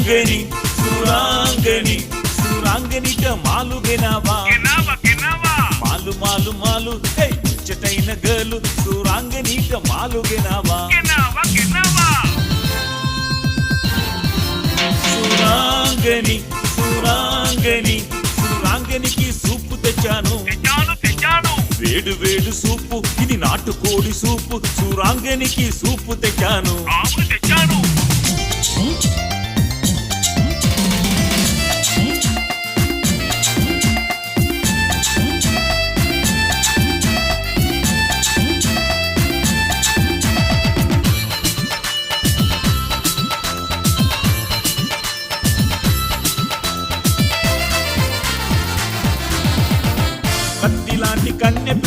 సురాంగని సురాంగని సురాంగనిట మాలుగెనావా మాలు మాలు మాలు ముచ్చటైన గర్లు సురాంగనిట మాలుగెనావా సురాంగని సురాంగని సురాంగనికి సూపు తెచ్చాను వేడు వేడు సూపు ఇది నాటుకోడి సూపు సురాంగనికి సూపు తెచ్చాను